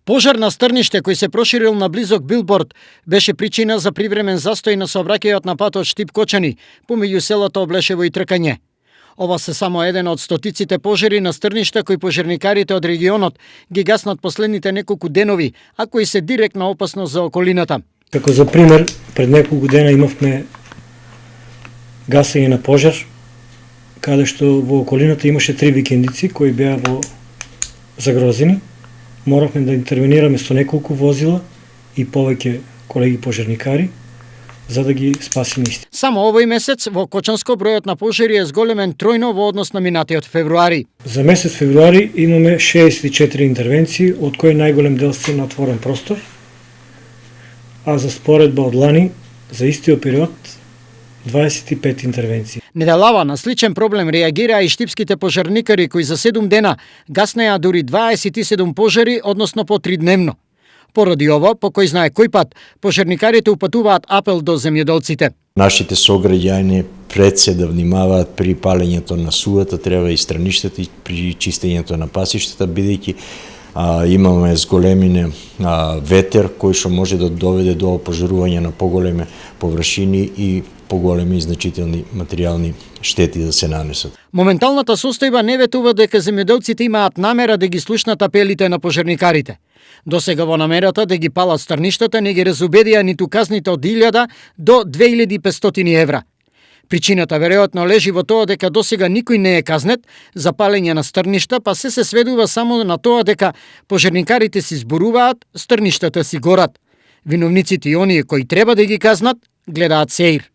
Пожар на Стрниште кој се проширил на близок билборд беше причина за привремен застој на сообраќајот на патот Штип-Кочани, помеѓу селата Облешево и Тркање. Ова се само еден од стотиците пожари на Стрниште кои пожарникарите од регионот ги гаснат последните неколку денови, а кои се директна опасност за околината. Како за пример, пред неколку дена имавме гасење на пожар, каде што во околината имаше 3 викендици кои беа во загрозени. Моравме да интервенираме со неколку возила и повеќе колеги пожарникари за да ги спасиме исти. Само овој месец во Кочанско бројот на пожари е зголемен тројно во однос на минатиот февруари. За месец февруари имаме 64 интервенции, од кои најголем дел се на отворен простор, а за споредба од лани за истиот период 25 интервенции. Неделава на сличен проблем реагираа и штипските пожарникари кои за 7 дена гаснеа дури 27 пожари, односно по 3 дневно. Поради ова, по кој знае кој пат, пожарникарите упатуваат апел до земјоделците. Нашите сограѓани пред се да внимаваат при палењето на сувата, треба и страништата и при чистењето на пасиштата, бидејќи имаме зголемине ветер кој што може да доведе до пожарување на поголеми површини и поголеми и значителни материјални штети да се нанесат. Моменталната состојба не ветува дека земјоделците имаат намера да ги слушнат апелите на пожарникарите. Досега во намерата да ги палат стрништата не ги разубедија ниту казните од 1000 до 2500 евра. Причината веројатно лежи во тоа дека досега никој не е казнет за палење на стрништа, па се сведува само на тоа дека пожарникарите си зборуваат, стрништата си горат. Виновниците и оние кои треба да ги казнат, гледаат сеир.